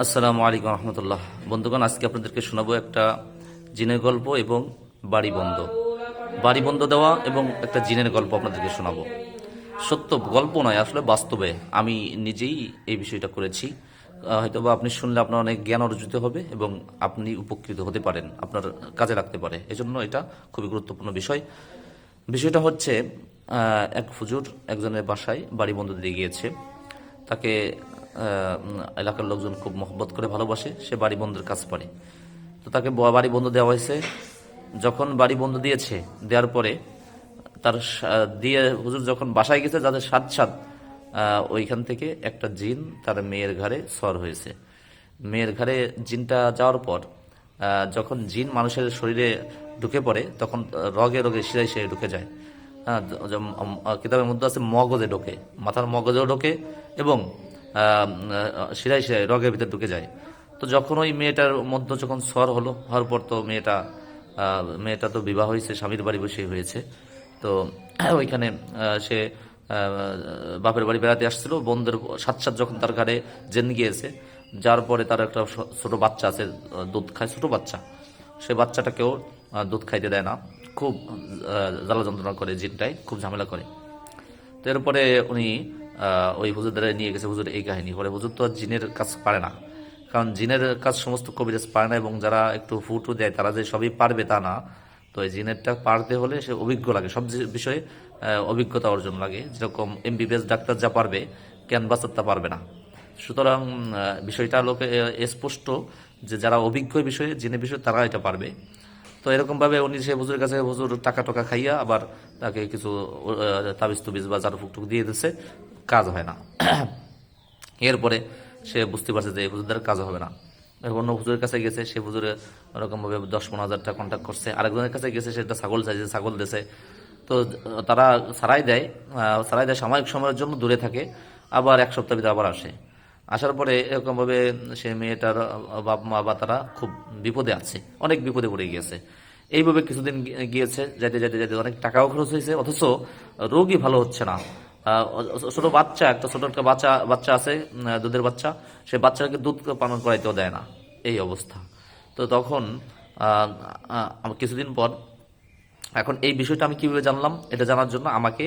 আসসালামু আলাইকুম রহমতুল্লাহ। বন্ধুগণ, আজকে আপনাদেরকে শোনাবো একটা জিনের গল্প এবং বাড়ি বন্ধ দেওয়া এবং একটা জিনের গল্প আপনাদেরকে শোনাবো। সত্য গল্প নয়, আসলে বাস্তবে আমি নিজেই এই বিষয়টা করেছি। হয়তোবা আপনি শুনলে আপনার অনেক জ্ঞান অর্জিত হবে এবং আপনি উপকৃত হতে পারেন, আপনার কাজে লাগতে পারে। এজন্য এটা খুবই গুরুত্বপূর্ণ বিষয়। বিষয়টা হচ্ছে, এক হুজুর একজনের বাসায় বাড়ি বন্ধ দিয়ে গিয়েছে। তাকে এলাকার লোকজন খুব মহব্বত করে ভালোবাসে, সে বাড়ি বন্ধের কাজ পারে। তো তাকে বাড়ি বন্ধ দেওয়া হয়েছে। যখন বাড়ি বন্ধ দিয়েছে, দেওয়ার পরে তার দিয়ে হুজুর যখন বাসায় গেছে, যাদের সাত সাত ওইখান থেকে একটা জিন তার মেয়ের ঘাড়ে সর হয়েছে। মেয়ের ঘাড়ে জিনটা যাওয়ার পর যখন জিন মানুষের শরীরে ঢুকে পড়ে, তখন রগে রগে শিরায় শিরায় ঢুকে যায়। হ্যাঁ, কিতাবের মধ্যে আছে মগজে ঢোকে, মাথার মগজেও ঢোকে এবং শিরায় শিরায় রগের ভিতরে ঢুকে যায়। তো যখন ওই মেয়েটার মধ্যে যখন সর হওয়ার পর তো মেয়েটা তো বিবাহ হয়েছে, স্বামীর বাড়ি বসে হয়েছে। তো ওইখানে সে বাপের বাড়ি বেড়াতে আসছিল। বোনদের সাথে সাথে যখন তার ঘাড়ে জেন গিয়েছে, যার পরে তার একটা ছোট বাচ্চা আছে, দুধ খায়, ছোট বাচ্চা। সে বাচ্চাটাকেও দুধ খাইতে দেয় না, খুব জ্বালা যন্ত্রণা করে, জিনটাই খুব ঝামেলা করে। তো এরপরে উনি ওই হুজুরদের নিয়ে গেছে। হুজুর এই কাহিনী পরে, হুজুর তো আর জিনের কাজ পারে না, কারণ জিনের কাজ সমস্ত কবিরাজ পারে না, এবং যারা একটু ফুটু দেয় তারা যে সবই পারবে তা না। তো এই জিনেরটা পারতে হলে সে অভিজ্ঞ লাগে, সব বিষয়ে অভিজ্ঞতা অর্জন লাগে। যেরকম এমবিবিএস ডাক্তার যা পারবে, ক্যানভাসার তা পারবে না। সুতরাং বিষয়টা লোকে স্পষ্ট যে যারা অভিজ্ঞ বিষয়ে, জিনের বিষয়ে, তারা এটা পারবে। তো এরকমভাবে উনি সে হুজুরের কাছে, হুজুর টাকা টাকা খাইয়া আবার তাকে কিছু তাবিজ তুবিজ বা জার ফুকটুক দিয়ে দিচ্ছে, কাজ হয় না। এরপরে সে বুঝতে পারছে যে এই হুজুরদের কাজ হবে না। অন্য হুজুরের কাছে গেছে, সে হুজুরে ওরকমভাবে 10-15 হাজার টাকা কন্ট্যাক্ট করছে। আরেকজনের কাছে গেছে, সেটা ছাগল চাইছে, ছাগল দিয়েছে। তো তারা সারাই দেয় সাময়িক সময়ের জন্য, দূরে থাকে, আবার এক সপ্তাহ ভিতরে আবার আসে। আসার পরে এরকমভাবে সে মেয়েটার বাপ মা বা তারা খুব বিপদে আছে, অনেক বিপদে পড়ে গিয়েছে। এইভাবে কিছুদিন গিয়েছে, যাইতে যাইতে যাইতে অনেক টাকাও খরচ হয়েছে, অথচ রোগই ভালো হচ্ছে না। ছোট বাচ্চা, ছোট একটা বাচ্চা আছে, দুধের বাচ্চা, সে বাচ্চাকে দুধ পান করাইতেও দেয় না, এই অবস্থা। তো তখন কিছুদিন পর, এখন এই বিষয়টা আমি কিভাবে জানলাম, এটা জানার জন্য আমাকে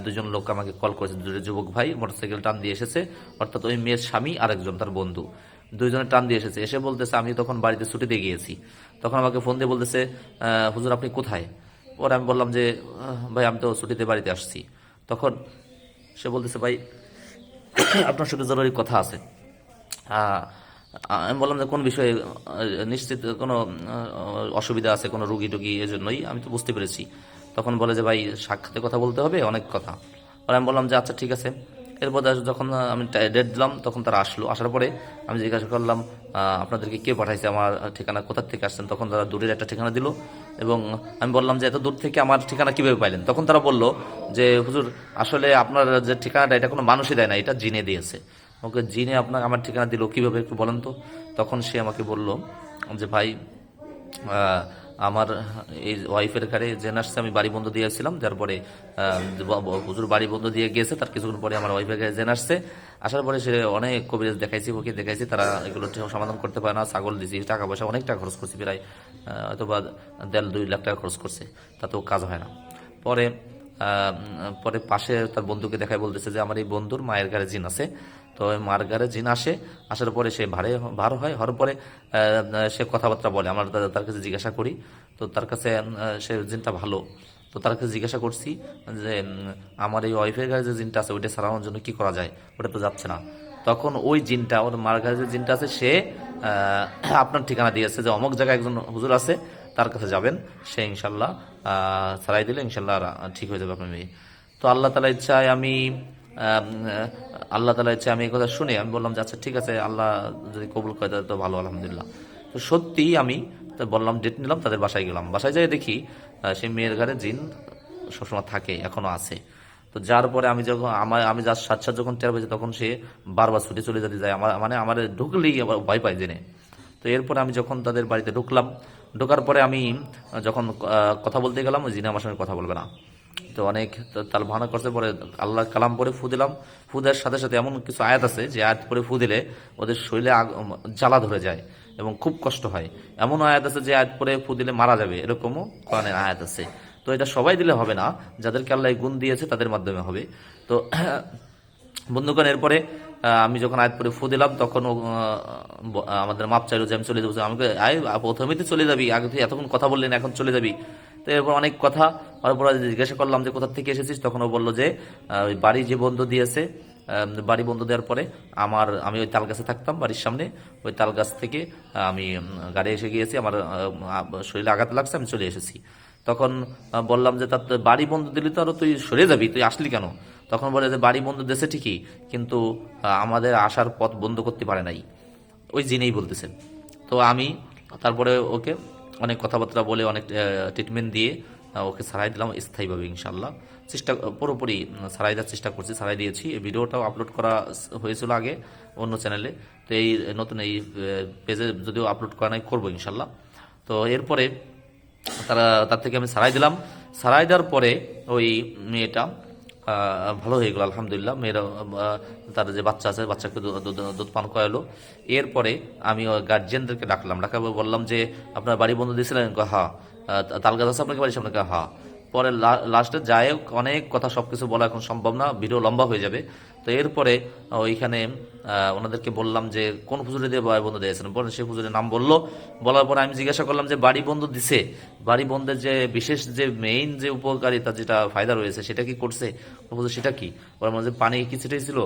দুজন লোক আমাকে কল করেছে, দুজন যুবক ভাই মোটরসাইকেল টান দিয়ে এসেছে। অর্থাৎ ওই মেয়ের স্বামী আর একজন তার বন্ধু, দুইজনে টান দিয়ে এসেছে। এসে বলতেছে, আমি তখন বাড়িতে ছুটিতে গিয়েছি। তখন আমাকে ফোন দিয়ে বলতেছে, হুজুর আপনি কোথায়? ওর আমি বললাম যে, ভাই আমি তো ছুটিতে বাড়িতে আসছি। তখন সে বলতেছে, ভাই আপনার সাথে জরুরি কথা আছে। আহ, আমি বললাম যে কোন বিষয়ে, নিশ্চিত কোনো অসুবিধা আছে, কোনো রুগী টুগী, এজন্যই আমি তো বুঝতে পেরেছি। তখন বলে যে, ভাই সাক্ষাতে কথা বলতে হবে, অনেক কথা। আর আমি বললাম যে আচ্ছা ঠিক আছে। এরপর যখন আমি ডেট দিলাম, তখন তারা আসলো। আসার পরে আমি জিজ্ঞাসা করলাম, আপনাদেরকে কে পাঠাইছে, আমার ঠিকানা কোথা থেকে আসছেন? তখন তারা দূরের একটা ঠিকানা দিল, এবং আমি বললাম যে এত দূর থেকে আমার ঠিকানা কিভাবে পাইলেন? তখন তারা বলল যে, হুজুর আসলে আপনার যে ঠিকানাটা, এটা কোনো মানুষই দেয় না, এটা জিনে দিয়েছে। ওকে, জিনে আপনাকে আমার ঠিকানা দিল কিভাবে, একটু বলেন তো। তখন সে আমাকে বলল যে, ভাই আমার এই ওয়াইফের ঘরে জেন আসছে, আমি বাড়ি বন্ধ দিয়েছিলাম, তারপরে হুজুর বাড়ি বন্ধ দিয়ে গিয়েছে, তার কিছুক্ষণ পরে আমার ওয়াইফের ঘরে জেন আসছে। আসার পরে সে অনেক কবিরাজ দেখাইছি, ওকে দেখাইছি, তারা এগুলো সমাধান করতে পারে না। ছাগল দিয়েছি, টাকা পয়সা অনেক টাকা খরচ করছি, প্রায় অথবা 1.5-2 লাখ টাকা খরচ করছে, তাতেও কাজ হয় না। পরে পরে পাশে তার বন্ধুকে দেখায়, বলতেছে যে আমার এই বন্ধুর মায়ের ঘরে জিন আছে। তো ওই মার ঘরে জিন আসে, আসার পরে সে ভার হয়, হওয়ার পরে সে কথাবার্তা বলে। আমরা তার কাছে জিজ্ঞাসা করি, তো তার কাছে সে জিনটা ভালো। তো তার কাছে জিজ্ঞাসা করছি যে, আমার এই ওয়াইফের ঘরে যে জিনটা আছে, ওইটা সারানোর জন্য কি করা যায়, ওটা তো যাচ্ছে না। তখন ওই জিনটা, ওর মার ঘরে যে জিনটা আছে, সে আপনার ঠিকানা দিয়েছে যে অমুক জায়গায় একজন হুজুর আছে, তার কাছে যাবেন, সে ইনশাল্লাহ ছাড়াই দিলে ইনশাল্লাহ ঠিক হয়ে যাবে আপনার মেয়ে। তো আল্লাহ তালা ইচ্ছা আমি এই কথা শুনে আমি বললাম যে আচ্ছা ঠিক আছে, আল্লাহ যদি কবুল করে তাহলে তো ভালো, আলহামদুলিল্লাহ। তো সত্যিই আমি তো বললাম, ডেট নিলাম, তাদের বাসায় গেলাম। বাসায় যাই দেখি সেই মেয়ের ঘরে জিন সবসময় থাকে, এখনো আছে। তো যার পরে আমি যার সাথে সাথে যখন টের পেয়েছি, তখন সে বারবার ছুটে চলে যেতে যায়, আমার ঢুকলেই আবার ভয় পায় জেনে। তো এরপরে আমি যখন তাদের বাড়িতে ঢুকলাম, ঢোকার পরে আমি যখন কথা বলতে গেলাম, ওই জিন আমার সঙ্গে কথা বলবে না। তো অনেক তার বাহানা করছে, পরে আল্লাহ কালাম পরে ফু দিলাম। ফু দেওয়ার সাথে সাথে এমন কিছু আয়াত আছে যে আয়াত পরে ফু দিলে ওদের শরীরে জ্বালা ধরে যায় এবং খুব কষ্ট হয়। এমন আয়াত আছে যে আয়াত পরে ফু দিলে মারা যাবে, এরকমও কোরআনের আয়াত আছে। তো এটা সবাই দিলে হবে না, যাদেরকে আল্লাহ এই গুণ দিয়েছে তাদের মাধ্যমে হবে। তো বন্ধুগণ, এরপরে আমি যখন আয়াত পরে ফু দিলাম তখন আমাদের মাপ চাইলো যে আমি চলে যাবো। আমাকে আয় প্রথমেই তো চলে যাবি, আগে তুই এতক্ষণ কথা বললেন, এখন চলে যাবি। তো এরপর অনেক কথা হওয়ার পর জিজ্ঞাসা করলাম যে কোথা থেকে এসেছিস, তখন ও বললো যে ওই বাড়ি যে বন্ধ দিয়েছে, বাড়ি বন্ধ দেওয়ার পরে আমি ওই তাল গাছে থাকতাম বাড়ির সামনে, ওই তাল গাছ থেকে আমি গাড়ি এসে গিয়েছি, আমার শরীরে আঘাত লাগছে, আমি চলে এসেছি। তখন বললাম যে তার বাড়ি বন্ধ দিলি তো আরো তুই সরে যাবি, তুই আসলি কেন? তখন বলে যে বাড়ি বন্ধ দিয়েছে ঠিকই, কিন্তু আমাদের আসার পথ বন্ধ করতে পারে নাই, ওই জিনেই বলতেছেন। তো আমি তারপরে ওকে অনেক কথাবার্তা বলে অনেক ট্রিটমেন্ট দিয়ে ওকে ছাড়াই দিলাম স্থায়ীভাবে ইনশাল্লাহ। চেষ্টা পুরোপুরি ছাড়াই দেওয়ার চেষ্টা করছি, ছাড়াই দিয়েছি। এই ভিডিওটাও আপলোড করা হয়েছিল আগে অন্য চ্যানেলে, তো এই নতুন এই পেজে যদিও আপলোড করা নাই, করবো ইনশাল্লাহ। তো এরপরে তার থেকে আমি ছাড়াই দিলাম। ছাড়াই দেওয়ার পরে ওই মেয়েটা ভালো হয়ে গেল আলহামদুলিল্লাহ। মেয়েরা তার যে বাচ্চা আছে, বাচ্চাকে দুধ পান করালো। এরপরে আমি গার্জিয়ানদেরকে ডাকাবো, বললাম যে আপনার বাড়ি বন্ধ দিয়েছিলেন? হ্যাঁ। তাল গাছ আছে আপনাকে বাড়ির সামনে? হ্যাঁ। পরে লাস্টে যায় অনেক কথা, সবকিছু বলা এখন সম্ভব না, ভিডিও লম্বা হয়ে যাবে। তো এরপরে ওইখানে ওনাদেরকে বললাম যে কোন হুজুরে দিয়ে বাড়ি বন্ধ দিয়েছেন, পরে সে হুজুরের নাম বললো। বলার পরে আমি জিজ্ঞাসা করলাম যে বাড়ি বন্ধ দিছে, বাড়ি বন্ধের যে বিশেষ যে মেইন যে উপকারিতা যেটা ফায়দা রয়েছে সেটা কি করছে? সেটা কি? ওর মধ্যে পানি কি ছিটাইছিল?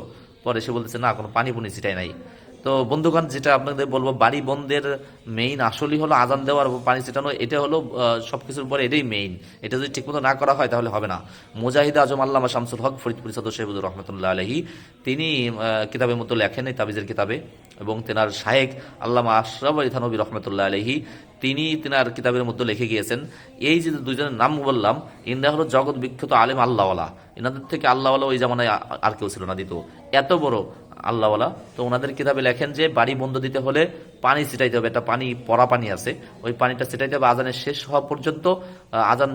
পরে সে বলতেছে না, কোনো পানি পুনি ছিটাই নাই। তো বন্ধুগণ, যেটা আপনাদের বলবো, বাড়ি বন্ধের মেইন আসলেই হলো আজান দেওয়ার পানি ছিটানো। এটা হলো সবকিছুর পরে এটাই মেইন। এটা যদি ঠিকমতো না করা হয় তাহলে হবে না। মুজাহিদ আজম আল্লামা শামসুল হক ফরিদপুর সদর শহীদুর রহমতুল্লাহ আলহী, তিনি কিতাবের মতো লেখেন এই তাবিজের কিতাবে, এবং তেনার শায়েখ আল্লামা আশরাফ আলী থানবী রহমতুল্লাহ আলহী, তিনি তেনার কিতাবের মধ্যে লিখে গিয়েছেন। এই যে দুইজনের নাম বললাম, ইনারা হলো জগৎ বিখ্যাত আলেম আল্লাহওয়ালা। এনাদের থেকে আল্লাহওয়ালা ওই জামানায় আর কেউ ছিল না, দিত এত বড় আল্লাহওয়ালা। তো ওনাদের কিতাবে লেখেন যে বাড়ি বন্ধ দিতে হলে পানি ছিটাইতে হবে, একটা পানি পড়া পানি আছে, ওই পানিটা ছিটাইতে হবে আজানের শেষ হওয়া পর্যন্ত। আজান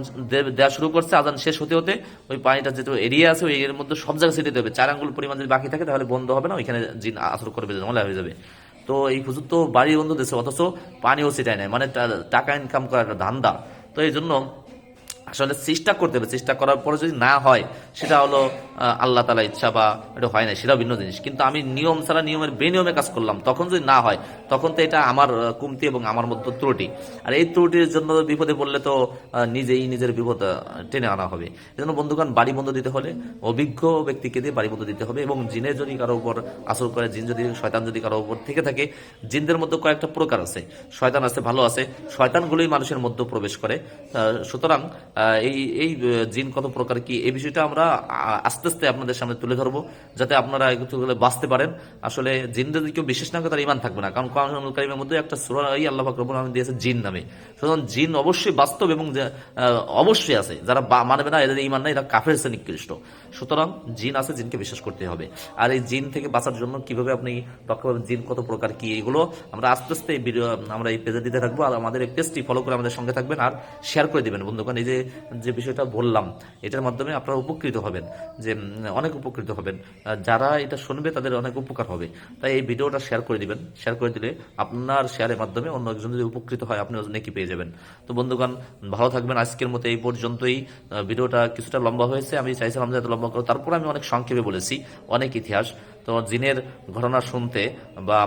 দেওয়া শুরু করছে, আজান শেষ হতে হতে ওই পানিটা যেহেতু এরিয়া আছে, ওই এর মধ্যে সব জায়গায় ছিটাইতে হবে। 4 আঙ্গুল পরিমাণ যদি বাকি থাকে তাহলে বন্ধ হবে না, ওইখানে জিন আসর করবে, ঝামেলা হয়ে যাবে। তো এই হুজুর তো বাড়ি বন্ধ দিচ্ছে, অথচ পানিও ছিটায় নেয়, মানে টাকা ইনকাম করার একটা ধান্দা। তো এই জন্য আসলে চেষ্টা করতে হবে, চেষ্টা করার পরে যদি না হয় সেটা হলো আল্লাহ তালা ইচ্ছা, বা এটা হয় না, সেটাও ভিন্ন জিনিস। কিন্তু আমি নিয়ম ছাড়া নিয়মের বেনিয়মে কাজ করলাম, তখন যদি না হয় তখন তো এটা আমার কমতি এবং আমার মধ্যে ত্রুটি। আর এই ত্রুটির জন্য বিপদে পড়লে তো নিজেই নিজের বিপদ টেনে আনা হবে। এই জন্য বন্ধুগণ, বাড়ি বন্ধ দিতে হলে অভিজ্ঞ ব্যক্তিকে দিয়ে বাড়ি বন্ধ দিতে হবে। এবং জিনের যদি কারো উপর আসর করে, জিন যদি শয়তান যদি কারো উপর থেকে থাকে, জিনদের মধ্যে কয়েকটা প্রকার আছে, শয়তান আছে, ভালো আছে। শয়তানগুলোই মানুষের মধ্যে প্রবেশ করে। সুতরাং এই এই জিন কত প্রকার কি, এই বিষয়টা আমরা আস্তে আস্তে আপনাদের সামনে তুলে ধরবো, যাতে আপনারা এগুলো বাঁচতে পারেন। আসলে জিনদের যদি কেউ বিশ্বাস না করে তার ঈমান থাকবে না, কারণ কোরআনুল কারীমের মধ্যে একটা সূরা আল্লাহ পাক রব্বুল আলামিন দিয়েছে জিন নামে। সুতরাং জিন অবশ্যই বাস্তব এবং অবশ্যই আছে। যারা মানবে না, এদের ঈমান নাই, এরা কাফের শ্রেণী নিকৃষ্ট। সুতরাং জিন আছে, জিনকে বিশ্বাস করতে হবে। আর এই জিন থেকে বাঁচার জন্য কিভাবে আপনি রক্ষা পাবেন, জিন কত প্রকার কি, এগুলো আমরা আস্তে আস্তে এই ভিডিও আমরা এই পেজে দিতে থাকবো। আর আমাদের এই পেজটি ফলো করে আমাদের সঙ্গে থাকবেন আর শেয়ার করে দিবেন বন্ধুগণ। এই যে বিষয়টা বললাম, এটার মাধ্যমে আপনারা উপকৃত হবেন, যে অনেক উপকৃত হবেন। যারা এটা শুনবে তাদের অনেক উপকার হবে। তাই এই ভিডিওটা শেয়ার করে দিবেন। শেয়ার করে দিলে আপনার শেয়ারের মাধ্যমে অন্য একজন যদি উপকৃত হয়, আপনি নেকি পেয়ে যাবেন। তো বন্ধুগণ, ভালো থাকবেন। আজকের মতো এই পর্যন্তই। ভিডিওটা কিছুটা লম্বা হয়েছে, আমি চাইছিলাম যে এত লম্বা করো, তারপর আমি অনেক সংক্ষেপে বলেছি অনেক ইতিহাস। তো জিনের ঘটনা শুনতে বা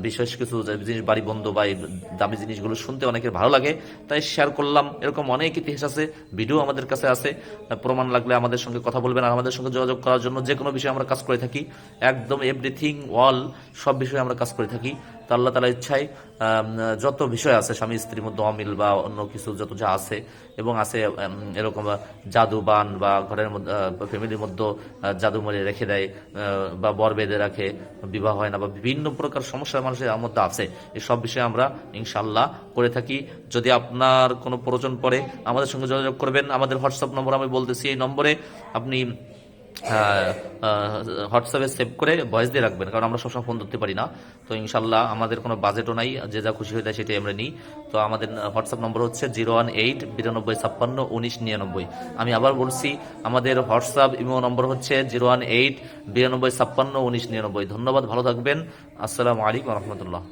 বিশেষ কিছু জিনিস, বাড়ি বন্ধ বা এই দামি জিনিসগুলো শুনতে অনেকের ভালো লাগে, তাই শেয়ার করলাম। এরকম অনেক ইতিহাস আছে, ভিডিও আমাদের কাছে আছে, প্রমাণ লাগলে আমাদের সঙ্গে কথা বলবেন। আর আমাদের সঙ্গে যোগাযোগ করার জন্য যে কোনো বিষয়ে আমরা কাজ করে থাকি, একদম এভরিথিং অল, সব বিষয়ে আমরা কাজ করে থাকি। তো আল্লাহ তাআলার ইচ্ছায় যত বিষয় আছে, স্বামী স্ত্রীর মধ্যে অমিল বা অন্য কিছু যত যা আছে, এবং আছে এরকম জাদুবান বা ঘরের মধ্যে ফ্যামিলির মধ্যে জাদু মারে রেখে দেয়, বা বর বেঁধে রাখে, বিবাহ হয় না, বা বিভিন্ন প্রকার সমস্যা মানুষের মধ্যে আছে, এই সব বিষয়ে আমরা ইনশাআল্লাহ করে থাকি। যদি আপনার কোনো প্রয়োজন পড়ে আমাদের সঙ্গে যোগাযোগ করবেন। আমাদের হোয়াটসঅ্যাপ নম্বর আমি বলতেছি, এই নম্বরে আপনি হোয়াটসঅ্যাপে সেভ করে ভয়েস দিয়ে রাখবেন, কারণ আমরা সবসময় ফোন ধরতে পারি না। তো ইনশাল্লাহ আমাদের কোনো বাজেটও নাই, যে যা খুশি হয়ে যায় সেটাই আমরা নিই। তো আমাদের হোয়াটসঅ্যাপ নম্বর হচ্ছে 018 92 56 19 99। আমি আবার বলছি, আমাদের হোয়াটসঅ্যাপ ইমো নম্বর হচ্ছে 018 92 56 19 99। ধন্যবাদ, ভালো থাকবেন। আসসালামু আলাইকুম রহমতুল্লাহ।